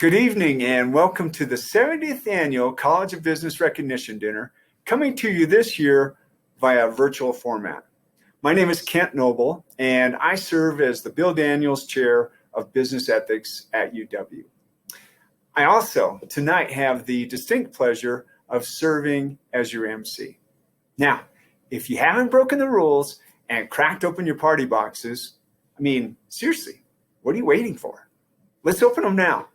Good evening and welcome to the 70th Annual College of Business Recognition Dinner, coming to you this year via virtual format. My name is Kent Noble and I serve as the Bill Daniels Chair of Business Ethics at UW. I also tonight have the distinct pleasure of serving as your MC. Now, if you haven't broken the rules and cracked open your party boxes, seriously, what are you waiting for? Let's open them now.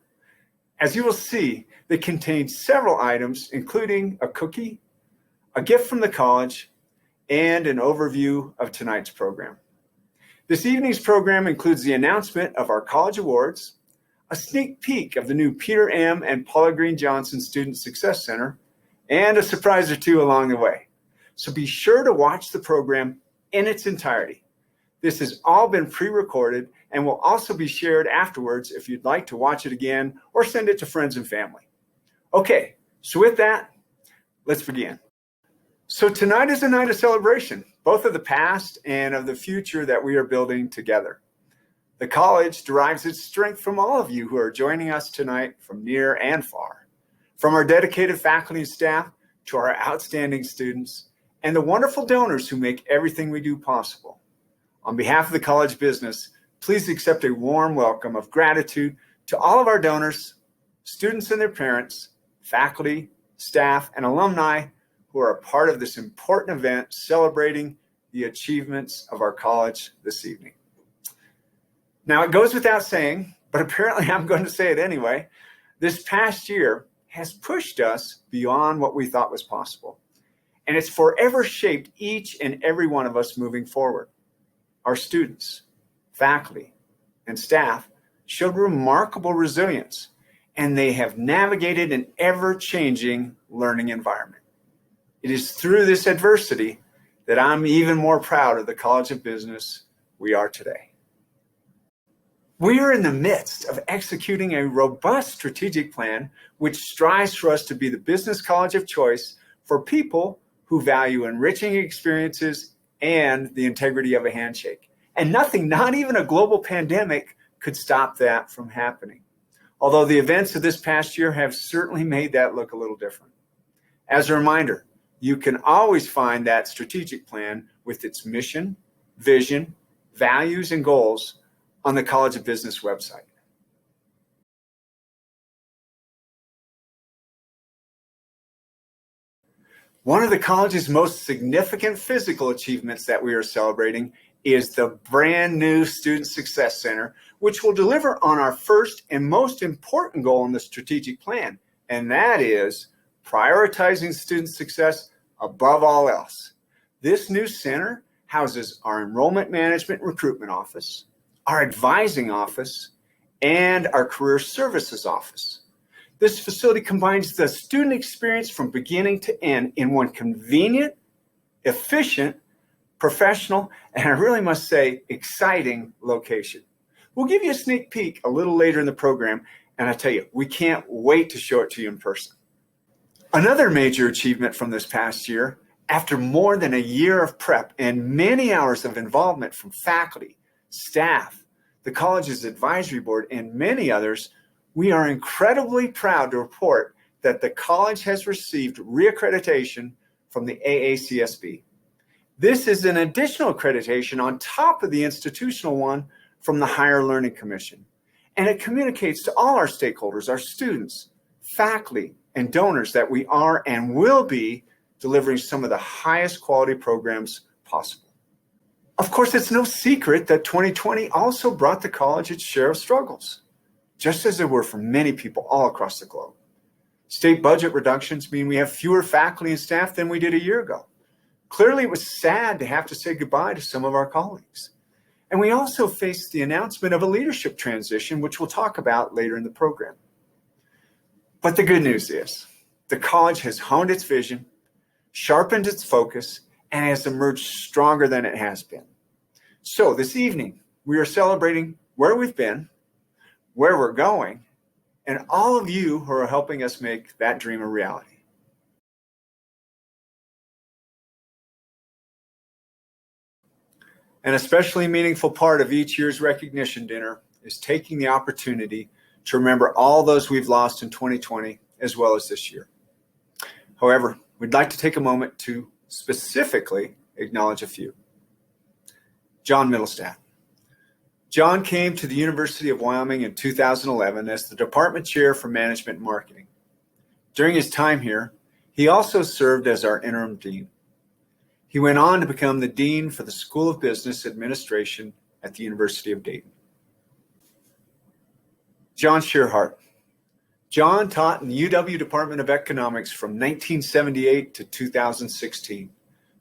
As you will see, they contain several items, including a cookie, a gift from the college, and an overview of tonight's program. This evening's program includes the announcement of our college awards, a sneak peek of the new Peter M. and Paula Green Johnson Student Success Center, and a surprise or two along the way. So be sure to watch the program in its entirety. This has all been pre-recorded and will also be shared afterwards if you'd like to watch it again or send it to friends and family. Okay, so with that, let's begin. So tonight is a night of celebration, both of the past and of the future that we are building together. The college derives its strength from all of you who are joining us tonight from near and far, from our dedicated faculty and staff to our outstanding students and the wonderful donors who make everything we do possible. On behalf of the college business, please accept a warm welcome of gratitude to all of our donors, students and their parents, faculty, staff, and alumni who are a part of this important event celebrating the achievements of our college this evening. Now, it goes without saying, but apparently I'm going to say it anyway, this past year has pushed us beyond what we thought was possible, and it's forever shaped each and every one of us moving forward. Our students, faculty, and staff showed remarkable resilience, and they have navigated an ever-changing learning environment. It is through this adversity that I'm even more proud of the College of Business we are today. We are in the midst of executing a robust strategic plan which strives for us to be the business college of choice for people who value enriching experiences and the integrity of a handshake. And nothing, not even a global pandemic, could stop that from happening. Although the events of this past year have certainly made that look a little different. As a reminder, you can always find that strategic plan with its mission, vision, values, and goals on the College of Business website. One of the college's most significant physical achievements that we are celebrating is the brand new Student Success Center, which will deliver on our first and most important goal in the strategic plan, and that is prioritizing student success above all else. This new center houses our enrollment management recruitment office, our advising office, and our career services office. This facility combines the student experience from beginning to end in one convenient, efficient, professional, and I really must say, exciting location. We'll give you a sneak peek a little later in the program, and I tell you, we can't wait to show it to you in person. Another major achievement from this past year, after more than a year of prep and many hours of involvement from faculty, staff, the college's advisory board, and many others, we are incredibly proud to report that the college has received reaccreditation from the AACSB. This is an additional accreditation on top of the institutional one from the Higher Learning Commission. And it communicates to all our stakeholders, our students, faculty, and donors that we are and will be delivering some of the highest quality programs possible. Of course, it's no secret that 2020 also brought the college its share of struggles, just as there were for many people all across the globe. State budget reductions mean we have fewer faculty and staff than we did a year ago. Clearly, it was sad to have to say goodbye to some of our colleagues. And we also faced the announcement of a leadership transition, which we'll talk about later in the program. But the good news is the college has honed its vision, sharpened its focus, and has emerged stronger than it has been. So this evening, we are celebrating where we've been, where we're going, and all of you who are helping us make that dream a reality. An especially meaningful part of each year's recognition dinner is taking the opportunity to remember all those we've lost in 2020 as well as this year. However, we'd like to take a moment to specifically acknowledge a few. John Middlestadt. John came to the University of Wyoming in 2011 as the department chair for management and marketing. During his time here, he also served as our interim dean. He went on to become the dean for the School of Business Administration at the University of Dayton. John Shearhart. John taught in the UW Department of Economics from 1978 to 2016.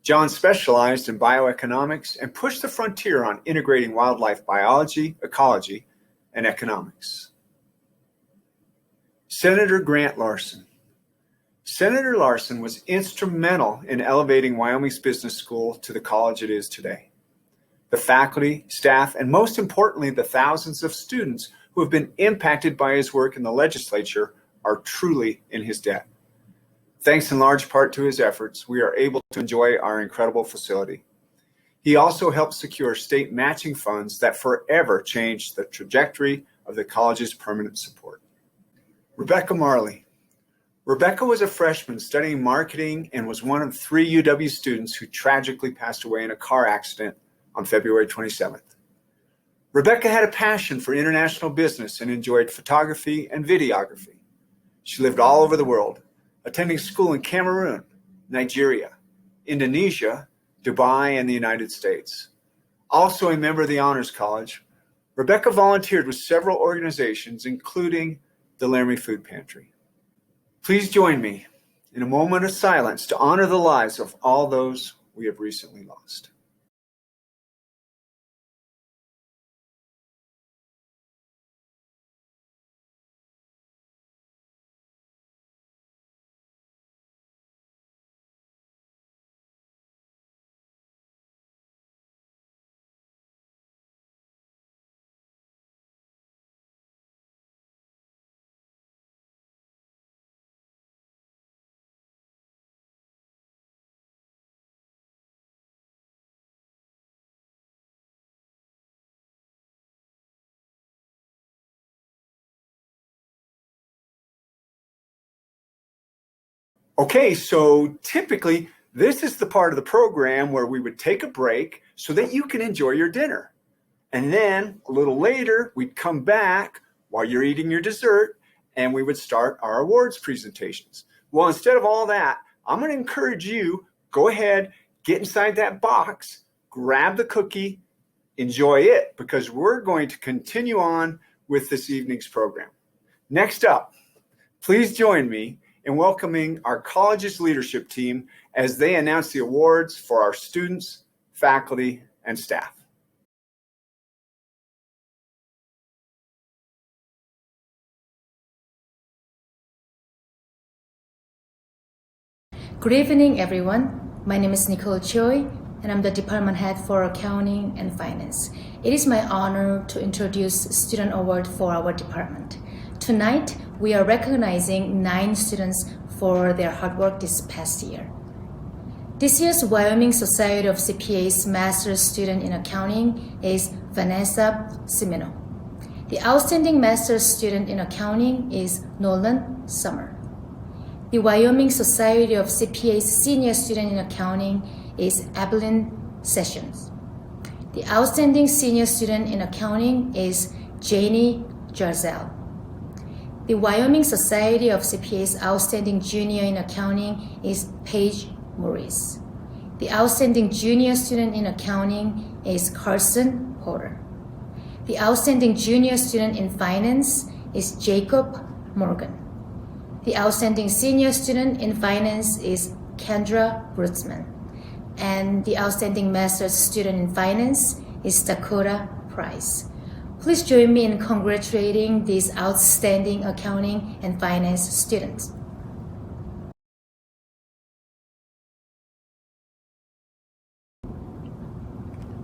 John specialized in bioeconomics and pushed the frontier on integrating wildlife biology, ecology, and economics. Senator Grant Larson. Senator Larson was instrumental in elevating Wyoming's business school to the college it is today. The faculty, staff, and most importantly, the thousands of students who have been impacted by his work in the legislature are truly in his debt. Thanks in large part to his efforts, we are able to enjoy our incredible facility. He also helped secure state matching funds that forever changed the trajectory of the college's permanent support. Rebecca Marley. Rebecca was a freshman studying marketing and was one of 3 UW students who tragically passed away in a car accident on February 27th. Rebecca had a passion for international business and enjoyed photography and videography. She lived all over the world, attending school in Cameroon, Nigeria, Indonesia, Dubai, and the United States. Also a member of the Honors College, Rebecca volunteered with several organizations, including the Laramie Food Pantry. Please join me in a moment of silence to honor the lives of all those we have recently lost. Okay, so typically this is the part of the program where we would take a break so that you can enjoy your dinner. And then a little later, we'd come back while you're eating your dessert and we would start our awards presentations. Well, instead of all that, I'm going to encourage you, go ahead, get inside that box, grab the cookie, enjoy it, because we're going to continue on with this evening's program. Next up, please join me in welcoming our college's leadership team as they announce the awards for our students, faculty, and staff. Good evening, everyone. My name is Nicole Choi, and I'm the department head for accounting and finance. It is my honor to introduce Student Award for our department. Tonight, we are recognizing 9 students for their hard work this past year. This year's Wyoming Society of CPA's Master's Student in Accounting is Vanessa Simino. The Outstanding Master's Student in Accounting is Nolan Summer. The Wyoming Society of CPA's Senior Student in Accounting is Evelyn Sessions. The Outstanding Senior Student in Accounting is Janie Jarzel. The Wyoming Society of CPA's Outstanding Junior in Accounting is Paige Morris. The Outstanding Junior Student in Accounting is Carson Porter. The Outstanding Junior Student in Finance is Jacob Morgan. The Outstanding Senior Student in Finance is Kendra Brutzman. And the Outstanding Master's Student in Finance is Dakota Price. Please join me in congratulating these outstanding accounting and finance students.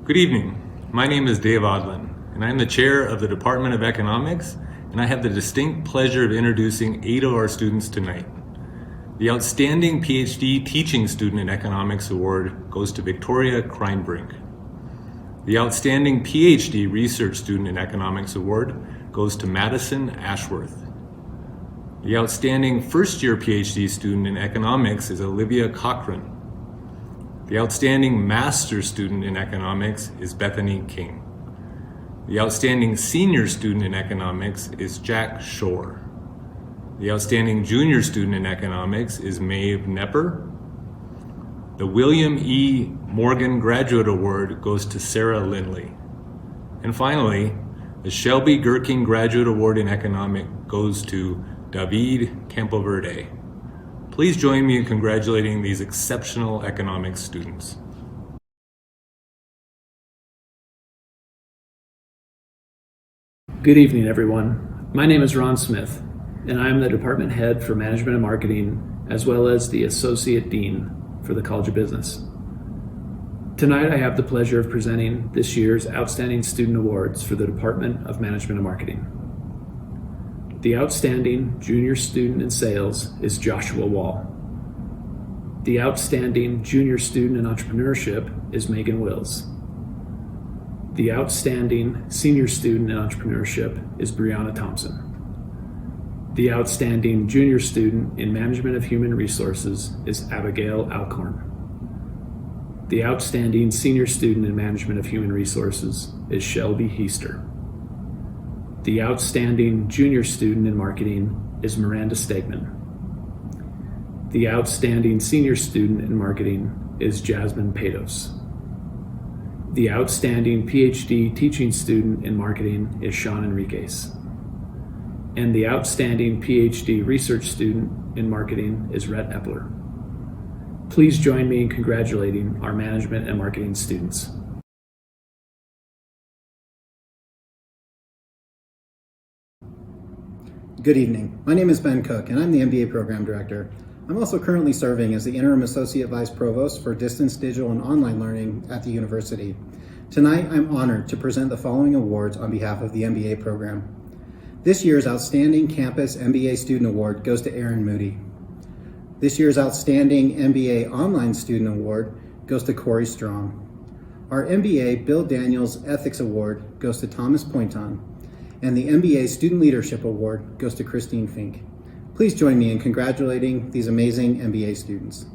Good evening. My name is Dave Odlin, and I'm the chair of the Department of Economics, and I have the distinct pleasure of introducing 8 of our students tonight. The Outstanding PhD Teaching Student in Economics Award goes to Victoria Kreinbrink. The Outstanding PhD Research Student in Economics Award goes to Madison Ashworth. The Outstanding First-Year PhD Student in Economics is Olivia Cochran. The Outstanding Master's Student in Economics is Bethany King. The Outstanding Senior Student in Economics is Jack Shore. The Outstanding Junior Student in Economics is Maeve Nepper. The William E. Morgan Graduate Award goes to Sarah Lindley. And finally, the Shelby Gherkin Graduate Award in Economics goes to David Campoverde. Please join me in congratulating these exceptional economics students. Good evening, everyone. My name is Ron Smith, and I am the Department Head for Management and Marketing, as well as the Associate Dean for the College of Business. Tonight, I have the pleasure of presenting this year's Outstanding Student Awards for the Department of Management and Marketing. The Outstanding Junior Student in Sales is Joshua Wall. The Outstanding Junior Student in Entrepreneurship is Megan Wills. The Outstanding Senior Student in Entrepreneurship is Brianna Thompson. The Outstanding Junior Student in Management of Human Resources is Abigail Alcorn. The Outstanding Senior Student in Management of Human Resources is Shelby Heister. The Outstanding Junior Student in Marketing is Miranda Stegman. The Outstanding Senior Student in Marketing is Jasmine Pados. The Outstanding PhD Teaching Student in Marketing is Sean Enriquez. And the Outstanding PhD Research Student in Marketing is Rhett Epler. Please join me in congratulating our management and marketing students. Good evening. My name is Ben Cook, and I'm the MBA Program Director. I'm also currently serving as the Interim Associate Vice Provost for Distance, Digital, and Online Learning at the university. Tonight, I'm honored to present the following awards on behalf of the MBA program. This year's Outstanding Campus MBA Student Award goes to Aaron Moody. This year's Outstanding MBA Online Student Award goes to Corey Strong. Our MBA Bill Daniels Ethics Award goes to Thomas Pointon. And the MBA Student Leadership Award goes to Christine Fink. Please join me in congratulating these amazing MBA students.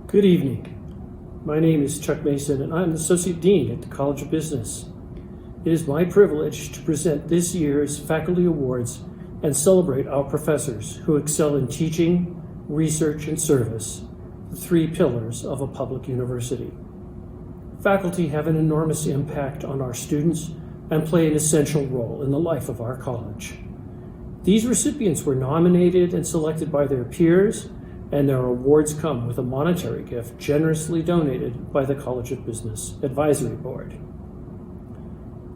Good evening. My name is Chuck Mason, and I'm the Associate Dean at the College of Business. It is my privilege to present this year's Faculty Awards and celebrate our professors who excel in teaching, research, and service, the three pillars of a public university. Faculty have an enormous impact on our students and play an essential role in the life of our college. These recipients were nominated and selected by their peers, and their awards come with a monetary gift generously donated by the College of Business Advisory Board.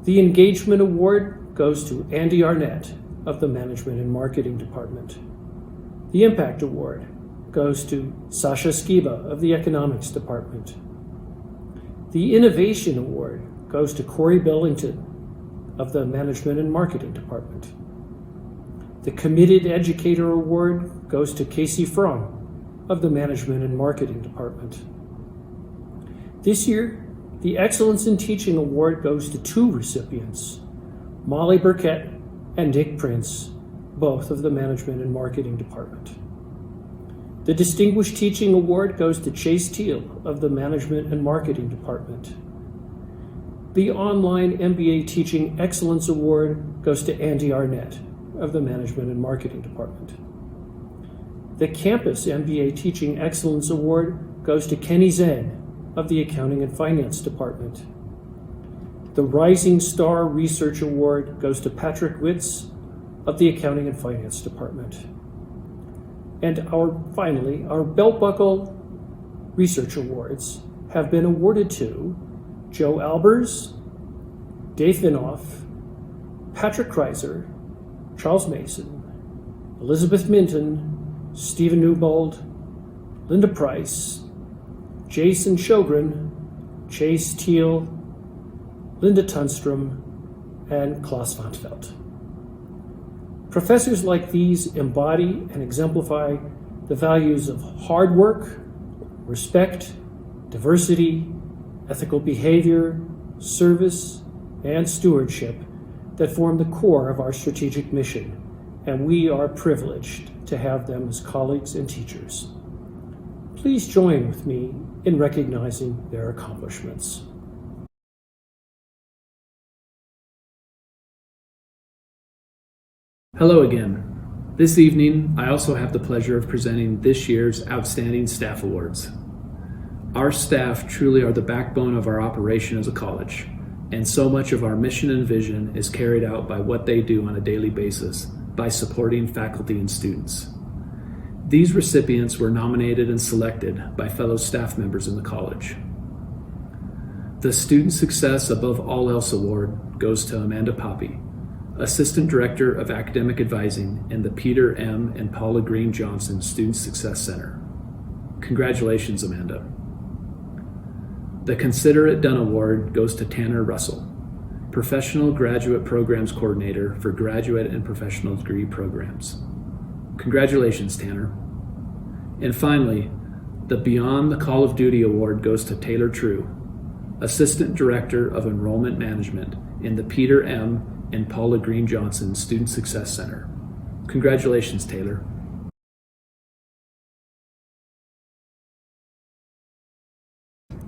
The Engagement Award goes to Andy Arnett of the Management and Marketing Department. The Impact Award goes to Sasha Skiba of the Economics Department. The Innovation Award goes to Corey Bellington of the Management and Marketing Department. The Committed Educator Award goes to Casey Fromm of the Management and Marketing Department. This year, the Excellence in Teaching Award goes to two recipients, Molly Burkett and Nick Prince, both of the Management and Marketing Department. The Distinguished Teaching Award goes to Chase Teal of the Management and Marketing Department. The Online MBA Teaching Excellence Award goes to Andy Arnett of the Management and Marketing Department. The Campus MBA Teaching Excellence Award goes to Kenny Zhang of the Accounting and Finance Department. The Rising Star Research Award goes to Patrick Witz of the Accounting and Finance Department. And finally, our Belt Buckle Research Awards have been awarded to Joe Albers, Dave Vinoff, Patrick Kreiser, Charles Mason, Elizabeth Minton, Stephen Newbold, Linda Price, Jason Sjogren, Chase Teal, Linda Tunstrom, and Klaus von Felt. Professors like these embody and exemplify the values of hard work, respect, diversity, ethical behavior, service, and stewardship that form the core of our strategic mission, and we are privileged to have them as colleagues and teachers. Please join with me in recognizing their accomplishments. Hello again. This evening, I also have the pleasure of presenting this year's Outstanding Staff Awards. Our staff truly are the backbone of our operation as a college, and so much of our mission and vision is carried out by what they do on a daily basis by supporting faculty and students. These recipients were nominated and selected by fellow staff members in the college. The Student Success Above All Else Award goes to Amanda Poppy, Assistant Director of Academic Advising in the Peter M. and Paula Green Johnson Student Success Center. Congratulations, Amanda. The Consider It Done Award goes to Tanner Russell, Professional Graduate Programs Coordinator for Graduate and Professional Degree Programs. Congratulations, Tanner. And finally, the Beyond the Call of Duty Award goes to Taylor True, Assistant Director of Enrollment Management in the Peter M. and Paula Green Johnson Student Success Center. Congratulations, Taylor.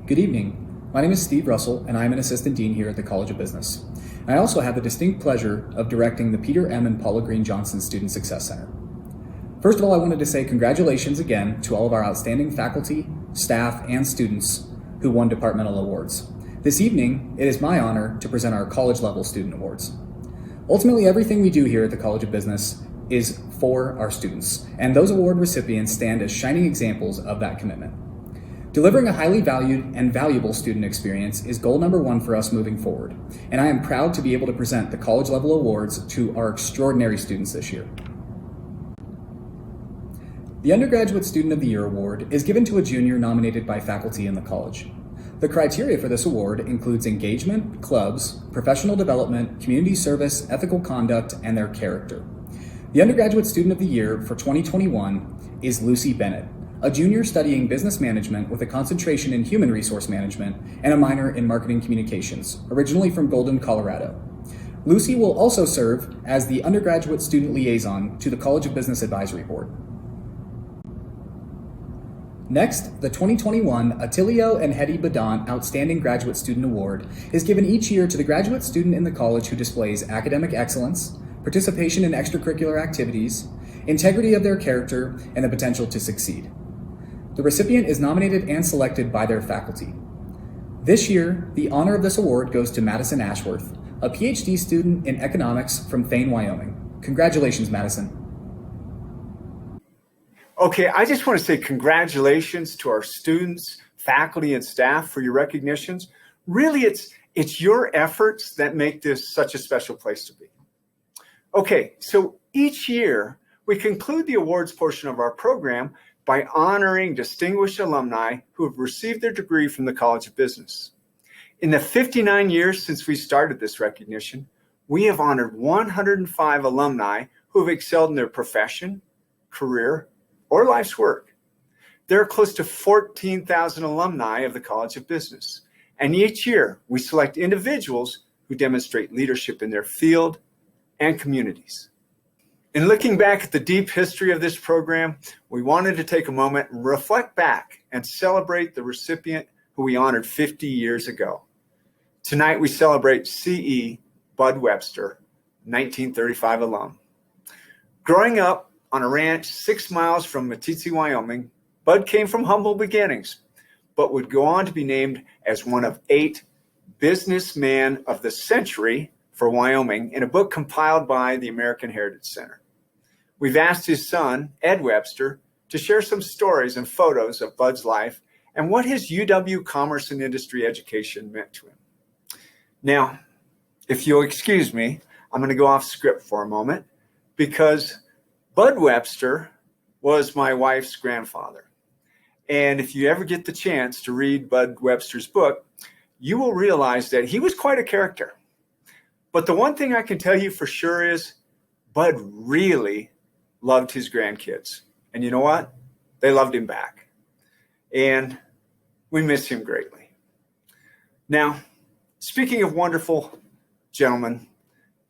Good evening. My name is Steve Russell, and I am an Assistant Dean here at the College of Business. I also have the distinct pleasure of directing the Peter M. and Paula Green Johnson Student Success Center. First of all, I wanted to say congratulations again to all of our outstanding faculty, staff, and students who won departmental awards. This evening, it is my honor to present our college-level student awards. Ultimately, everything we do here at the College of Business is for our students, and those award recipients stand as shining examples of that commitment. Delivering a highly valued and valuable student experience is goal number one for us moving forward, and I am proud to be able to present the college-level awards to our extraordinary students this year. The Undergraduate Student of the Year Award is given to a junior nominated by faculty in the college. The criteria for this award includes engagement, clubs, professional development, community service, ethical conduct, and their character. The Undergraduate Student of the Year for 2021 is Lucy Bennett, a junior studying business management with a concentration in human resource management and a minor in marketing communications, originally from Golden, Colorado. Lucy will also serve as the Undergraduate Student Liaison to the College of Business Advisory Board. Next, the 2021 Attilio and Hedy Badan Outstanding Graduate Student Award is given each year to the graduate student in the college who displays academic excellence, participation in extracurricular activities, integrity of their character, and the potential to succeed. The recipient is nominated and selected by their faculty. This year, the honor of this award goes to Madison Ashworth, a PhD student in economics from Thane, Wyoming. Congratulations, Madison. Okay, I just want to say congratulations to our students, faculty, and staff for your recognitions. Really, it's your efforts that make this such a special place to be. Okay, so each year we conclude the awards portion of our program by honoring distinguished alumni who have received their degree from the College of Business. In the 59 years since we started this recognition, we have honored 105 alumni who have excelled in their profession, career, or life's work. There are close to 14,000 alumni of the College of Business, and each year we select individuals who demonstrate leadership in their field and communities. In looking back at the deep history of this program, we wanted to take a moment and reflect back and celebrate the recipient who we honored 50 years ago. Tonight we celebrate C.E. Bud Webster, 1935 alum. Growing up on a ranch 6 miles from Meeteetse, Wyoming, Bud came from humble beginnings, but would go on to be named as one of 8 businessmen of the century for Wyoming in a book compiled by the American Heritage Center. We've asked his son, Ed Webster, to share some stories and photos of Bud's life and what his UW Commerce and Industry education meant to him. Now, if you'll excuse me, I'm going to go off script for a moment because Bud Webster was my wife's grandfather. And if you ever get the chance to read Bud Webster's book, you will realize that he was quite a character. But the one thing I can tell you for sure is Bud really loved his grandkids. And you know what? They loved him back. and we miss him greatly. Now, speaking of wonderful gentlemen,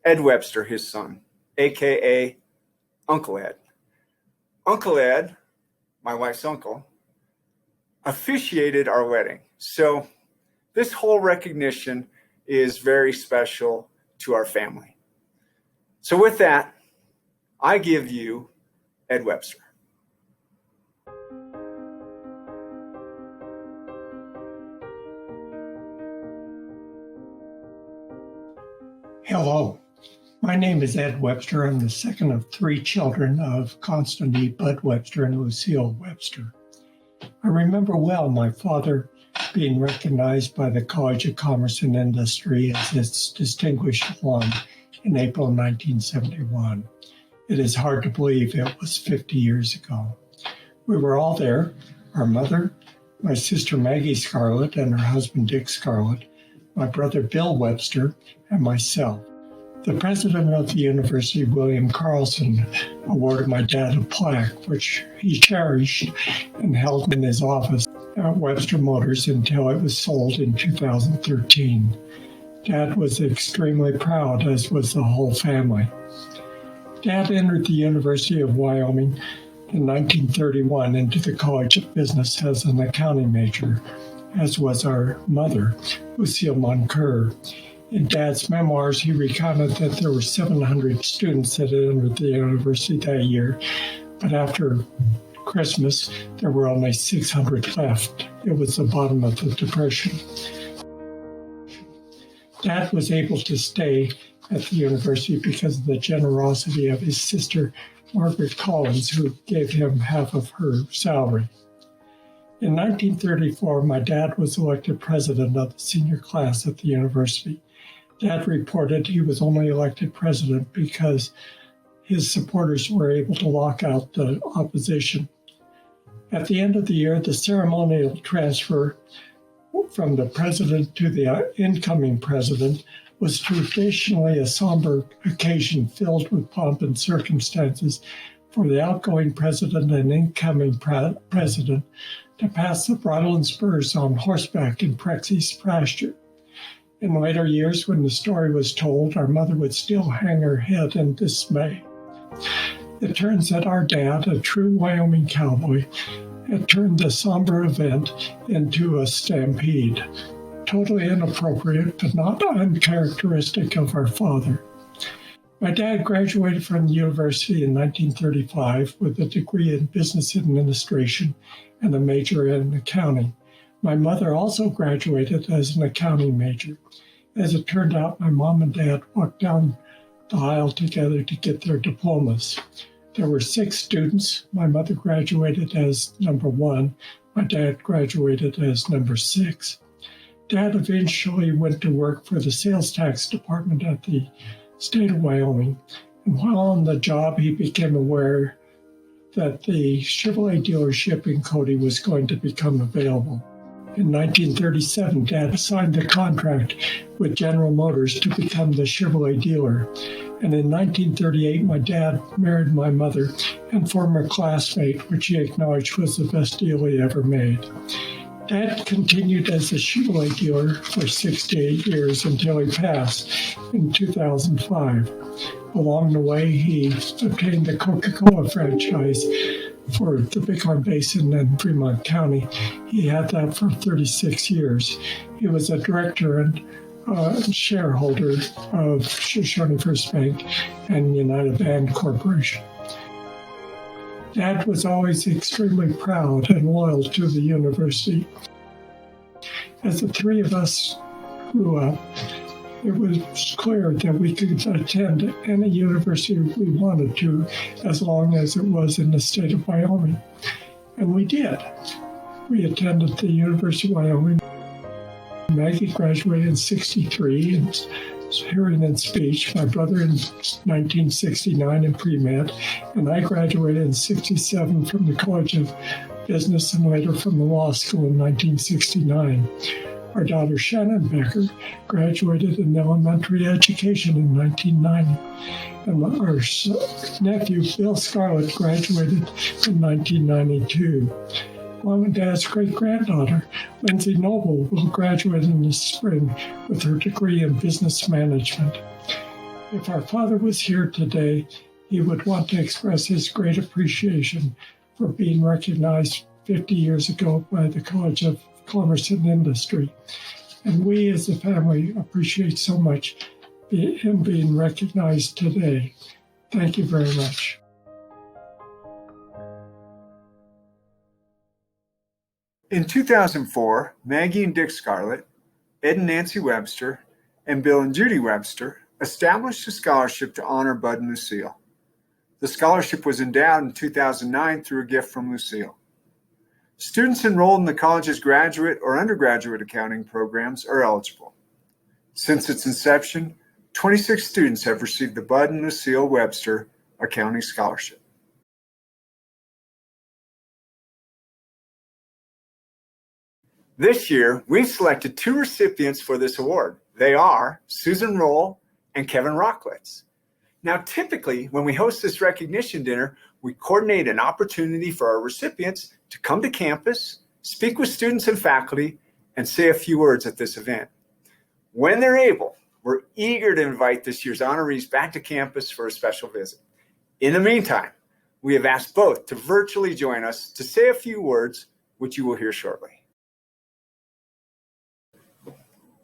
Ed Webster, his son, aka Uncle Ed. Uncle Ed, my wife's uncle, officiated our wedding. So this whole recognition is very special to our family. So with that, I give you Ed Webster. Hello, my name is Ed Webster. I'm the second of three children of Constant E. Bud Webster and Lucille Webster. I remember well my father being recognized by the College of Commerce and Industry as its distinguished alum in April 1971. It is hard to believe it was 50 years ago. We were all there, our mother, my sister Maggie Scarlett and her husband Dick Scarlett, my brother Bill Webster, and myself. The president of the university, William Carlson, awarded my dad a plaque, which he cherished and held in his office at Webster Motors until it was sold in 2013. Dad was extremely proud, as was the whole family. Dad entered the University of Wyoming in 1931 into the College of Business as an accounting major, as was our mother, Lucille Moncur. In Dad's memoirs, he recounted that there were 700 students that had entered the university that year, but after Christmas, there were only 600 left. It was the bottom of the Depression. Dad was able to stay at the university because of the generosity of his sister, Margaret Collins, who gave him half of her salary. In 1934, my dad was elected president of the senior class at the university. Dad reported he was only elected president because his supporters were able to lock out the opposition. At the end of the year, the ceremonial transfer from the president to the incoming president was traditionally a somber occasion filled with pomp and circumstances for the outgoing president and incoming president to pass the bridle and spurs on horseback in Prexy's pasture. In later years, when the story was told, our mother would still hang her head in dismay. It turns that our dad, a true Wyoming cowboy, had turned the somber event into a stampede. Totally inappropriate, but not uncharacteristic of our father. My dad graduated from the university in 1935 with a degree in business administration and a major in accounting. My mother also graduated as an accounting major. As it turned out, my mom and dad walked down the aisle together to get their diplomas. There were 6 students. My mother graduated as number 1. My dad graduated as number 6. Dad eventually went to work for the sales tax department at the state of Wyoming. And while on the job, he became aware that the Chevrolet dealership in Cody was going to become available. In 1937, Dad signed the contract with General Motors to become the Chevrolet dealer. And in 1938, my dad married my mother and former classmate, which he acknowledged was the best deal he ever made. Dad continued as a Chevrolet dealer for 68 years until he passed in 2005. Along the way, he obtained the Coca-Cola franchise for the Bighorn Basin and Fremont County. He had that for 36 years. He was a director and shareholder of Shoshone First Bank and United Band Corporation. Dad was always extremely proud and loyal to the university. As the 3 of us grew up, it was clear that we could attend any university we wanted to as long as it was in the state of Wyoming. And we did. We attended the University of Wyoming. Maggie graduated in 1963 in hearing and speech, my brother in 1969 in pre-med, and I graduated in 1967 from the College of Business and later from the law school in 1969. Our daughter Shannon Becker graduated in elementary education in 1990, and our nephew Bill Scarlett graduated in 1992. Mom and Dad's great-granddaughter, Lindsay Noble, will graduate in the spring with her degree in business management. If our father was here today, he would want to express his great appreciation for being recognized 50 years ago by the College of Commerce and Industry. And we as a family appreciate so much him being recognized today. Thank you very much. In 2004, Maggie and Dick Scarlett, Ed and Nancy Webster, and Bill and Judy Webster established a scholarship to honor Bud and Lucille. The scholarship was endowed in 2009 through a gift from Lucille. Students enrolled in the college's graduate or undergraduate accounting programs are eligible. Since its inception, 26 students have received the Bud and Lucille Webster Accounting Scholarship. This year, we've selected 2 recipients for this award. They are Susan Roll and Kevin Rocklitz. Now, typically, when we host this recognition dinner, we coordinate an opportunity for our recipients to come to campus, speak with students and faculty, and say a few words at this event. When they're able, we're eager to invite this year's honorees back to campus for a special visit. In the meantime, we have asked both to virtually join us to say a few words, which you will hear shortly.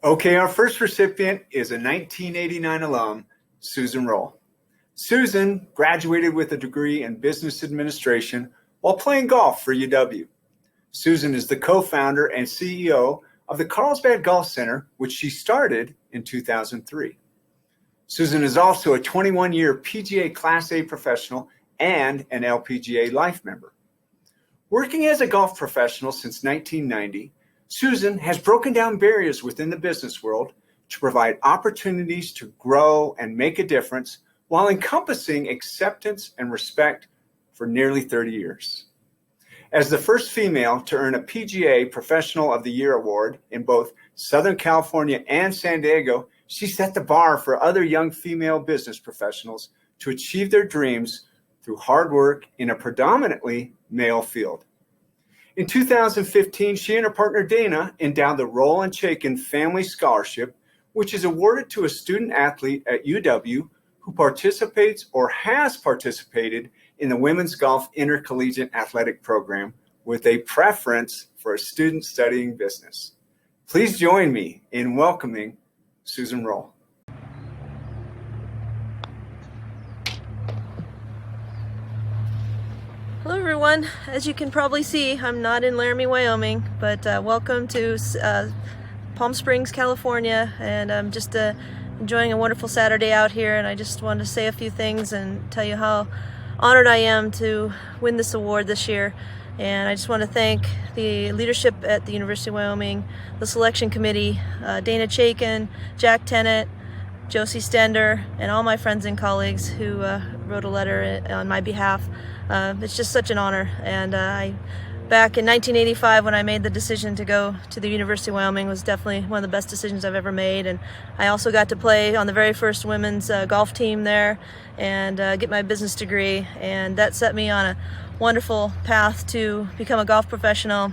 Okay, our first recipient is a 1989 alum, Susan Roll. Susan graduated with a degree in business administration while playing golf for UW. Susan is the co-founder and CEO of the Carlsbad Golf Center, which she started in 2003. Susan is also a 21-year PGA Class A professional and an LPGA Life member. Working as a golf professional since 1990, Susan has broken down barriers within the business world to provide opportunities to grow and make a difference while encompassing acceptance and respect for nearly 30 years. As the first female to earn a PGA Professional of the Year award in both Southern California and San Diego, she set the bar for other young female business professionals to achieve their dreams through hard work in a predominantly male field. In 2015, she and her partner Dana endowed the Roll and Chaikin Family Scholarship, which is awarded to a student athlete at UW who participates or has participated in the Women's Golf Intercollegiate Athletic Program with a preference for a student studying business. Please join me in welcoming Susan Roll. Hello everyone. As you can probably see, I'm not in Laramie, Wyoming, but welcome to Palm Springs, California, and I'm just enjoying a wonderful Saturday out here, and I just wanted to say a few things and tell you how honored I am to win this award this year. And I just want to thank the leadership at the University of Wyoming, the selection committee, Dana Chaikin, Jack Tennant, Josie Stender, and all my friends and colleagues who wrote a letter on my behalf. It's just such an honor. And back in 1985, when I made the decision to go to the University of Wyoming, was definitely one of the best decisions I've ever made. And I also got to play on the very first women's golf team there and get my business degree. And that set me on a wonderful path to become a golf professional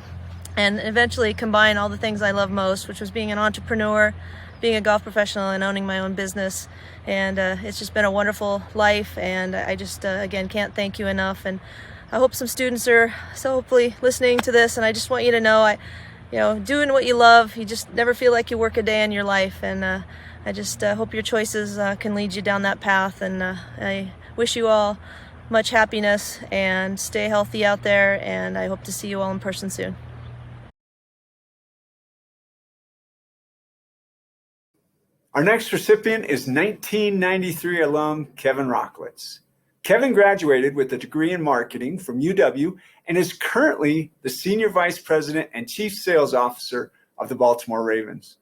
and eventually combine all the things I love most, which was being an entrepreneur, being a golf professional, and owning my own business. And it's just been a wonderful life, and I just again can't thank you enough. And I hope some students are so hopefully listening to this, and I just want you to know, doing what you love, you just never feel like you work a day in your life. And I just hope your choices can lead you down that path. And I wish you all much happiness and stay healthy out there, and I hope to see you all in person soon. Our next recipient is 1993 alum Kevin Rocklitz. Kevin graduated with a degree in marketing from UW and is currently the Senior Vice President and Chief Sales Officer of the Baltimore Ravens.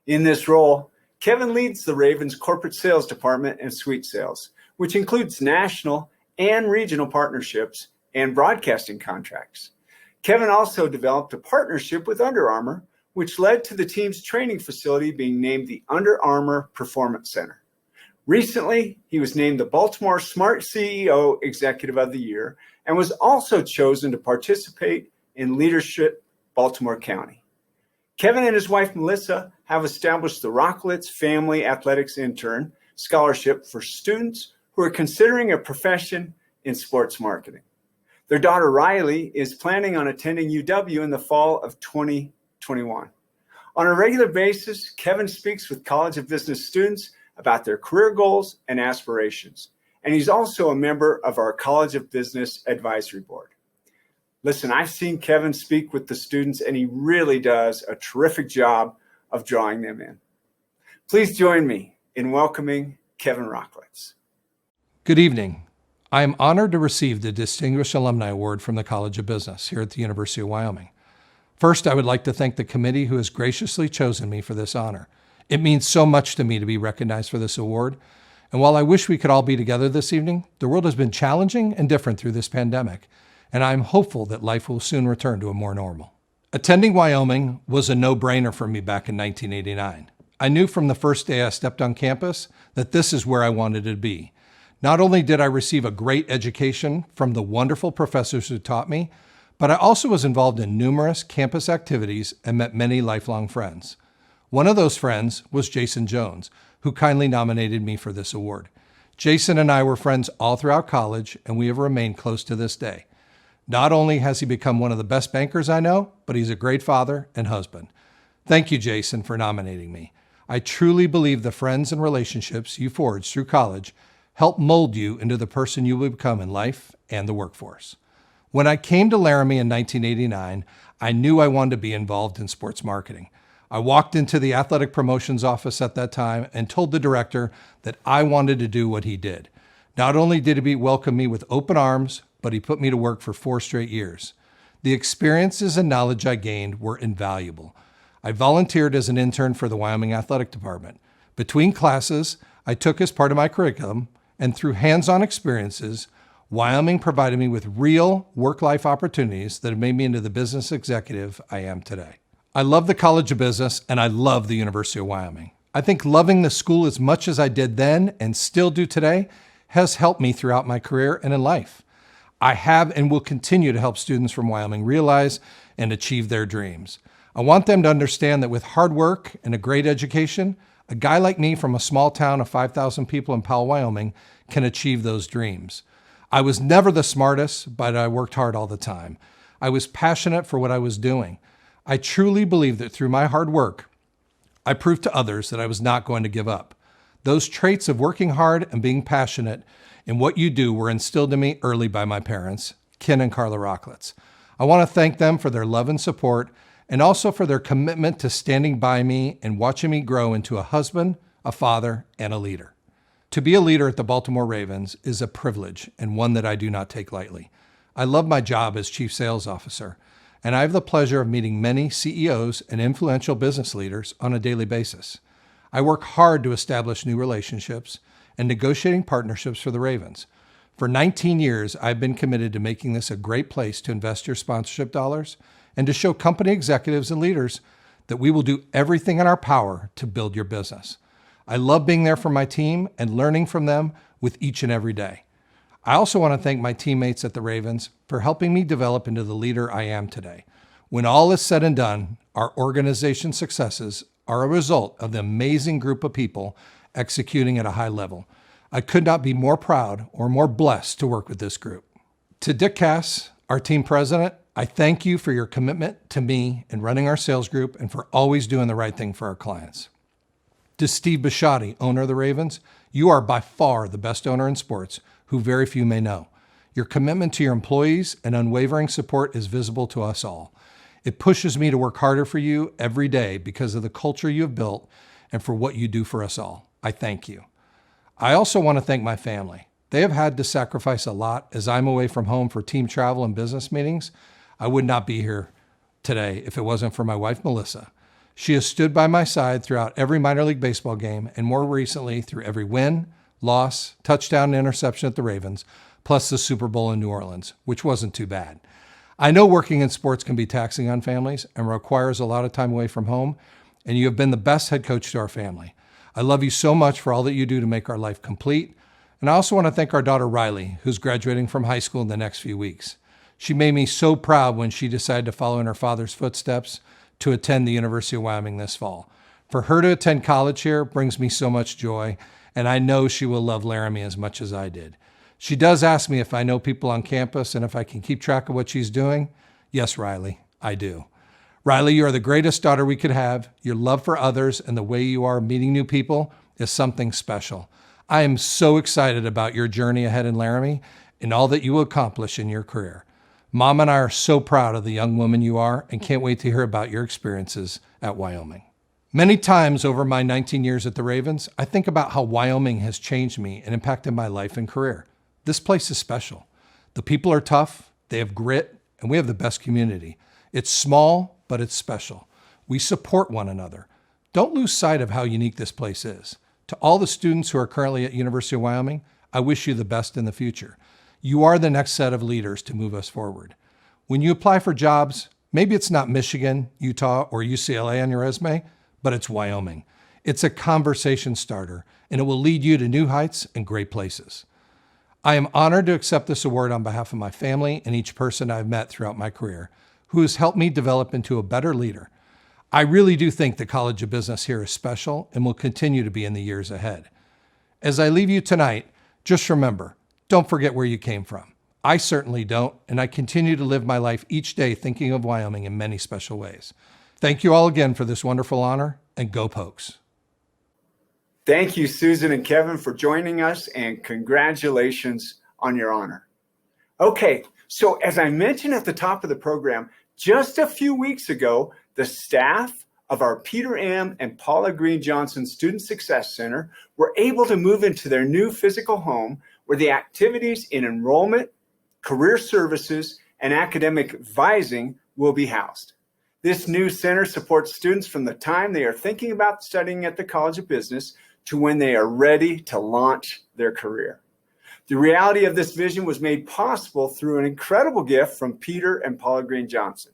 In this role, Kevin leads the Ravens corporate sales department and suite sales, which includes national and regional partnerships and broadcasting contracts. Kevin also developed a partnership with Under Armour, which led to the team's training facility being named the Under Armour Performance Center. Recently, he was named the Baltimore Smart CEO Executive of the Year and was also chosen to participate in Leadership, Baltimore County. Kevin and his wife, Melissa, have established the Rocklitz Family Athletics Intern Scholarship for students who are considering a profession in sports marketing. Their daughter, Riley, is planning on attending UW in the fall of 2021. On a regular basis, Kevin speaks with College of Business students about their career goals and aspirations. And he's also a member of our College of Business Advisory Board. Listen, I've seen Kevin speak with the students, and he really does a terrific job of drawing them in. Please join me in welcoming Kevin Rocklitz. Good evening. I am honored to receive the Distinguished Alumni Award from the College of Business here at the University of Wyoming. First, I would like to thank the committee who has graciously chosen me for this honor. It means so much to me to be recognized for this award. And while I wish we could all be together this evening, the world has been challenging and different through this pandemic, and I'm hopeful that life will soon return to a more normal. Attending Wyoming was a no-brainer for me back in 1989. I knew from the first day I stepped on campus that this is where I wanted to be. Not only did I receive a great education from the wonderful professors who taught me, but I also was involved in numerous campus activities and met many lifelong friends. One of those friends was Jason Jones, who kindly nominated me for this award. Jason and I were friends all throughout college, and we have remained close to this day. Not only has he become one of the best bankers I know, but he's a great father and husband. Thank you, Jason, for nominating me. I truly believe the friends and relationships you forge through college help mold you into the person you will become in life and the workforce. When I came to Laramie in 1989, I knew I wanted to be involved in sports marketing. I walked into the athletic promotions office at that time and told the director that I wanted to do what he did. Not only did he welcome me with open arms, but he put me to work for 4 straight years. The experiences and knowledge I gained were invaluable. I volunteered as an intern for the Wyoming Athletic Department. Between classes, I took as part of my curriculum, and through hands-on experiences, Wyoming provided me with real work-life opportunities that have made me into the business executive I am today. I love the College of Business, and I love the University of Wyoming. I think loving the school as much as I did then and still do today has helped me throughout my career and in life. I have and will continue to help students from Wyoming realize and achieve their dreams. I want them to understand that with hard work and a great education, a guy like me from a small town of 5,000 people in Powell, Wyoming, can achieve those dreams. I was never the smartest, but I worked hard all the time. I was passionate for what I was doing. I truly believe that through my hard work, I proved to others that I was not going to give up. Those traits of working hard and being passionate in what you do were instilled in me early by my parents, Ken and Carla Rocklitz. I want to thank them for their love and support, and also for their commitment to standing by me and watching me grow into a husband, a father, and a leader. To be a leader at the Baltimore Ravens is a privilege and one that I do not take lightly. I love my job as Chief Sales Officer, and I have the pleasure of meeting many CEOs and influential business leaders on a daily basis. I work hard to establish new relationships and negotiating partnerships for the Ravens. For 19 years, I've been committed to making this a great place to invest your sponsorship dollars and to show company executives and leaders that we will do everything in our power to build your business. I love being there for my team and learning from them with each and every day. I also want to thank my teammates at the Ravens for helping me develop into the leader I am today. When all is said and done, our organization's successes are a result of the amazing group of people executing at a high level. I could not be more proud or more blessed to work with this group. To Dick Cass, our team president, I thank you for your commitment to me in running our sales group and for always doing the right thing for our clients. To Steve Bisciotti, owner of the Ravens, you are by far the best owner in sports who very few may know. Your commitment to your employees and unwavering support is visible to us all. It pushes me to work harder for you every day because of the culture you have built and for what you do for us all. I thank you. I also want to thank my family. They have had to sacrifice a lot as I'm away from home for team travel and business meetings. I would not be here today if it wasn't for my wife, Melissa. She has stood by my side throughout every minor league baseball game and more recently through every win, loss, touchdown, and interception at the Ravens, plus the Super Bowl in New Orleans, which wasn't too bad. I know working in sports can be taxing on families and requires a lot of time away from home, and you have been the best head coach to our family. I love you so much for all that you do to make our life complete. And I also want to thank our daughter, Riley, who's graduating from high school in the next few weeks. She made me so proud when she decided to follow in her father's footsteps to attend the University of Wyoming this fall. For her to attend college here brings me so much joy, and I know she will love Laramie as much as I did. She does ask me if I know people on campus and if I can keep track of what she's doing. Yes, Riley, I do. Riley, you are the greatest daughter we could have. Your love for others and the way you are meeting new people is something special. I am so excited about your journey ahead in Laramie and all that you will accomplish in your career. Mom and I are so proud of the young woman you are and can't wait to hear about your experiences at Wyoming. Many times over my 19 years at the Ravens, I think about how Wyoming has changed me and impacted my life and career. This place is special. The people are tough, they have grit, and we have the best community. It's small, but it's special. We support one another. Don't lose sight of how unique this place is. To all the students who are currently at University of Wyoming, I wish you the best in the future. You are the next set of leaders to move us forward. When you apply for jobs, maybe it's not Michigan, Utah, or UCLA on your resume, but it's Wyoming. It's a conversation starter, and it will lead you to new heights and great places. I am honored to accept this award on behalf of my family and each person I've met throughout my career, who has helped me develop into a better leader. I really do think the College of Business here is special and will continue to be in the years ahead. As I leave you tonight, just remember, don't forget where you came from. I certainly don't, and I continue to live my life each day thinking of Wyoming in many special ways. Thank you all again for this wonderful honor, and go Pokes. Thank you, Susan and Kevin, for joining us, and congratulations on your honor. Okay, so as I mentioned at the top of the program, just a few weeks ago, the staff of our Peter M. and Paula Green Johnson Student Success Center were able to move into their new physical home where the activities in enrollment, career services, and academic advising will be housed. This new center supports students from the time they are thinking about studying at the College of Business to when they are ready to launch their career. The reality of this vision was made possible through an incredible gift from Peter and Paula Green Johnson.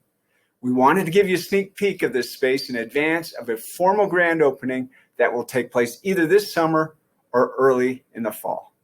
We wanted to give you a sneak peek of this space in advance of a formal grand opening that will take place either this summer or early in the fall.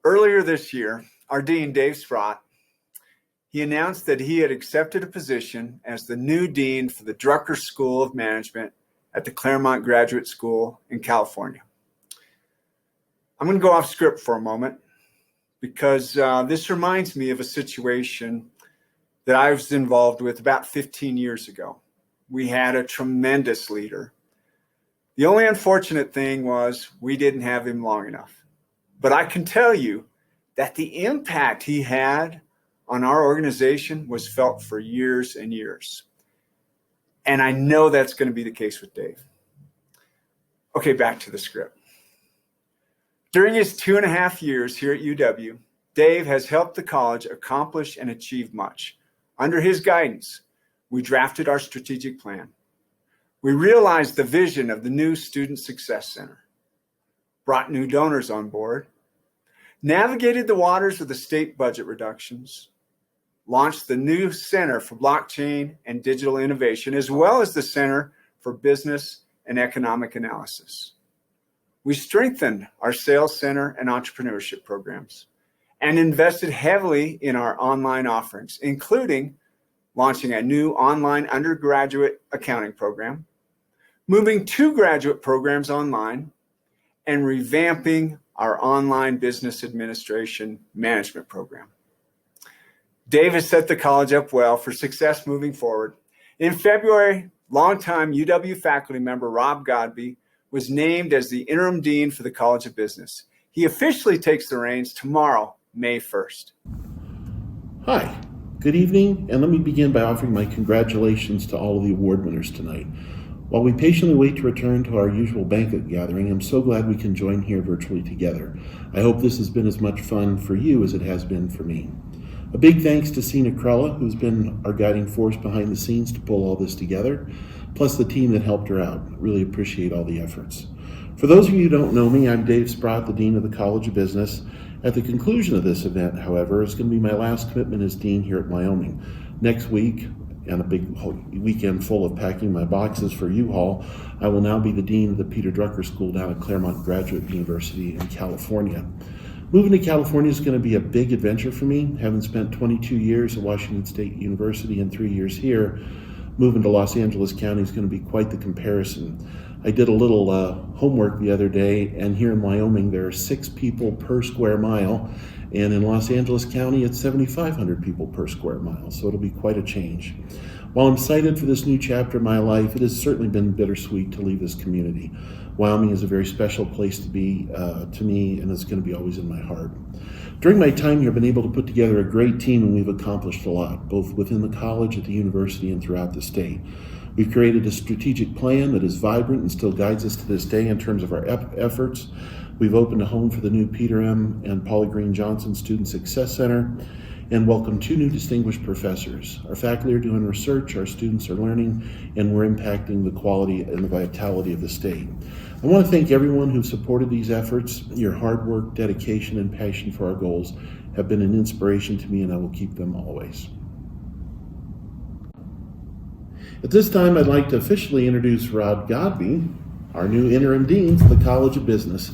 Earlier this year, our Dean, Dave Sprott, he announced that he had accepted a position as the new Dean for the Drucker School of Management at the Claremont Graduate School in California. I'm going to go off script for a moment because this reminds me of a situation that I was involved with about 15 years ago. We had a tremendous leader The only unfortunate thing was we didn't have him long enough. But I can tell you that the impact he had on our organization was felt for years and years. And I know that's going to be the case with Dave. Okay, back to the script. During his 2.5 years here at UW, Dave has helped the college accomplish and achieve much. Under his guidance, we drafted our strategic plan. We realized the vision of the new Student Success Center, brought new donors on board, navigated the waters of the state budget reductions, launched the new Center for Blockchain and Digital Innovation, as well as the Center for Business and Economic Analysis. We strengthened our sales center and entrepreneurship programs and invested heavily in our online offerings, including launching a new online undergraduate accounting program, moving 2 graduate programs online, and revamping our online business administration management program. Dave has set the college up well for success moving forward. In February, longtime UW faculty member Rob Godby was named as the interim dean for the College of Business. He officially takes the reins tomorrow, May 1st. Hi, good evening, and let me begin by offering my congratulations to all of the award winners tonight. While we patiently wait to return to our usual banquet gathering, I'm so glad we can join here virtually together. I hope this has been as much fun for you as it has been for me. A big thanks to Sina Krella, who's been our guiding force behind the scenes to pull all this together, plus the team that helped her out. Really appreciate all the efforts. For those of you who don't know me, I'm Dave Sprott, the Dean of the College of Business. At the conclusion of this event, however, is going to be my last commitment as Dean here at Wyoming. Next week, and a big weekend full of packing my boxes for U-Haul, I will now be the Dean of the Peter Drucker School down at Claremont Graduate University in California. Moving to California is going to be a big adventure for me. Having spent 22 years at Washington State University and 3 years here, moving to Los Angeles County is going to be quite the comparison. I did a little homework the other day, and here in Wyoming there are 6 people per square mile, and in Los Angeles County it's 7,500 people per square mile, so it'll be quite a change. While I'm excited for this new chapter in my life, it has certainly been bittersweet to leave this community. Wyoming is a very special place to be to me, and it's going to be always in my heart. During my time here, I've been able to put together a great team, and we've accomplished a lot, both within the college, at the university, and throughout the state. We've created a strategic plan that is vibrant and still guides us to this day in terms of our efforts. We've opened a home for the new Peter M. and Paula Green Johnson Student Success Center and welcomed 2 new distinguished professors. Our faculty are doing research, our students are learning, and we're impacting the quality and the vitality of the state. I want to thank everyone who supported these efforts. Your hard work, dedication, and passion for our goals have been an inspiration to me, and I will keep them always. At this time, I'd like to officially introduce Rob Godby, our new interim dean for the College of Business.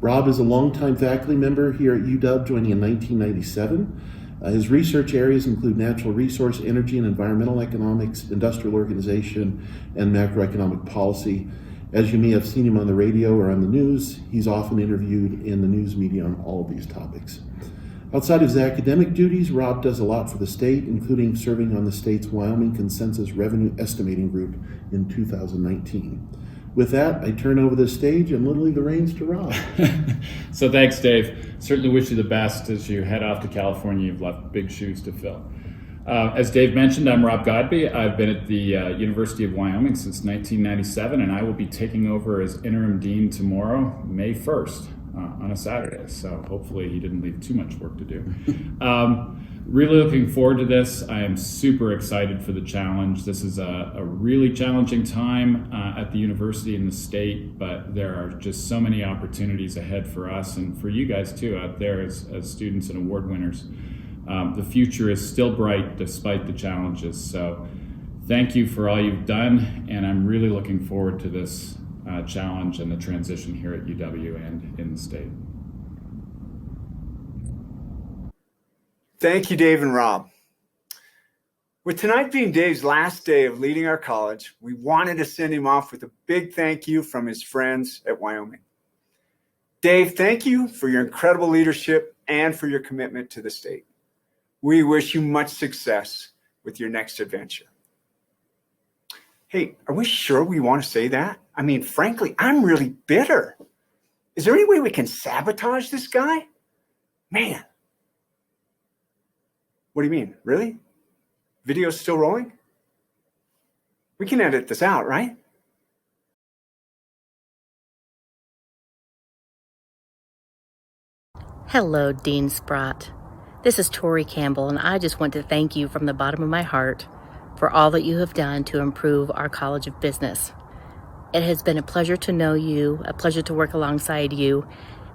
Rob is a longtime faculty member here at UW, joining in 1997. His research areas include natural resource, energy and environmental economics, industrial organization, and macroeconomic policy. As you may have seen him on the radio or on the news, he's often interviewed in the news media on all of these topics. Outside of his academic duties, Rob does a lot for the state, including serving on the state's Wyoming Consensus Revenue Estimating Group in 2019. With that, I turn over the stage and literally the reins to Rob. So thanks, Dave. Certainly wish you the best as you head off to California. You've left big shoes to fill. As Dave mentioned, I'm Rob Godby. I've been at the University of Wyoming since 1997, and I will be taking over as interim dean tomorrow, May 1st, on a Saturday. So hopefully he didn't leave too much work to do. Really looking forward to this. I am super excited for the challenge. This is a really challenging time at the university and the state, but there are just so many opportunities ahead for us and for you guys too out there as students and award winners. The future is still bright despite the challenges. So thank you for all you've done, and I'm really looking forward to this challenge and the transition here at UW and in the state. Thank you, Dave and Rob. With tonight being Dave's last day of leading our college, we wanted to send him off with a big thank you from his friends at Wyoming. Dave, thank you for your incredible leadership and for your commitment to the state. We wish you much success with your next adventure. Hey, are we sure we want to say that? I mean, frankly, I'm really bitter. Is there any way we can sabotage this guy? Man. What do you mean? Really? Video's still rolling? We can edit this out, right? Hello, Dean Sprott. This is Tori Campbell, and I just want to thank you from the bottom of my heart for all that you have done to improve our College of Business. It has been a pleasure to know you, a pleasure to work alongside you,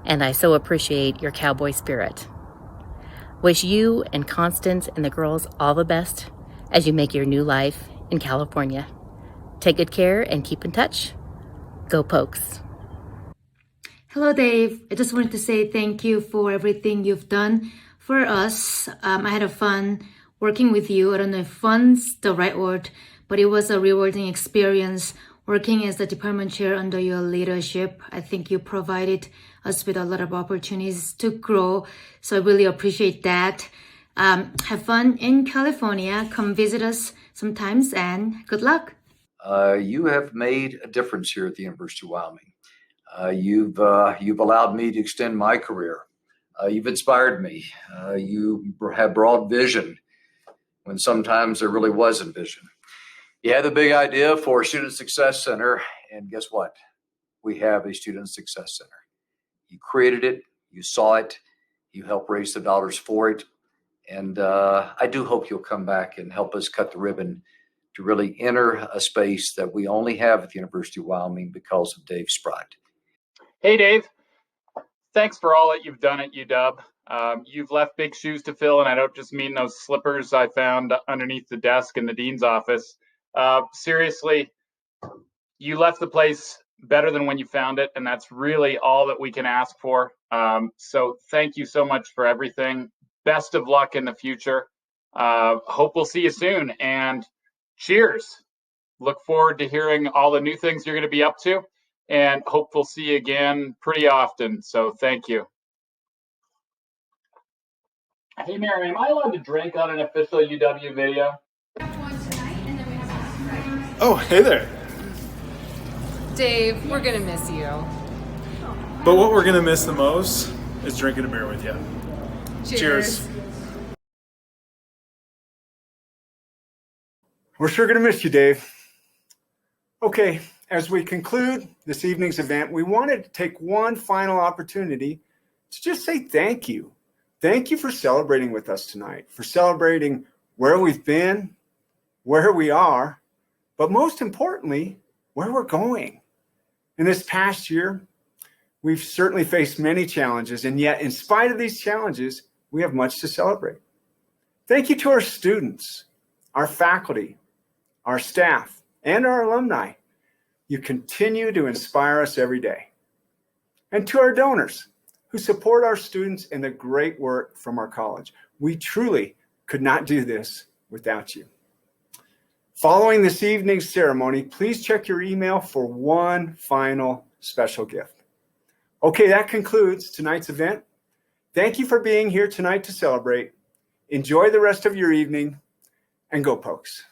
and I so appreciate your cowboy spirit. Wish you and Constance and the girls all the best as you make your new life in California. Take good care and keep in touch. Go Pokes. Hello, Dave. I just wanted to say thank you for everything you've done for us. I had a fun working with you. I don't know if fun's the right word, but it was a rewarding experience working as the department chair under your leadership. I think you provided us with a lot of opportunities to grow, so I really appreciate that. Have fun in California. Come visit us sometimes, and good luck. You have made a difference here at the University of Wyoming. You've allowed me to extend my career. You've inspired me. You have broad vision when sometimes there really wasn't vision. You had the big idea for a Student Success Center, and guess what? We have a Student Success Center. You created it, you saw it, you helped raise the dollars for it, and I do hope you'll come back and help us cut the ribbon to really enter a space that we only have at the University of Wyoming because of Dave Sprott. Hey, Dave. Thanks for all that you've done at UW. You've left big shoes to fill, and I don't just mean those slippers I found underneath the desk in the dean's office. Seriously, you left the place better than when you found it, and that's really all that we can ask for. So thank you so much for everything. Best of luck in the future. Hope we'll see you soon, and cheers. Look forward to hearing all the new things you're going to be up to, and hope we'll see you again pretty often. So thank you. Hey, Mary, am I allowed to drink on an official UW video? Oh, hey there. Dave, we're gonna miss you. But what we're gonna miss the most is drinking a beer with you. Cheers. We're sure going to miss you, Dave. Okay, as we conclude this evening's event, we wanted to take one final opportunity to just say thank you. Thank you for celebrating with us tonight, for celebrating where we've been, where we are, but most importantly, where we're going. In this past year, we've certainly faced many challenges, and yet in spite of these challenges, we have much to celebrate. Thank you to our students, our faculty, our staff, and our alumni. You continue to inspire us every day. And to our donors who support our students and the great work from our college. We truly could not do this without you. Following this evening's ceremony, please check your email for one final special gift. Okay, that concludes tonight's event. Thank you for being here tonight to celebrate. Enjoy the rest of your evening, and go Pokes.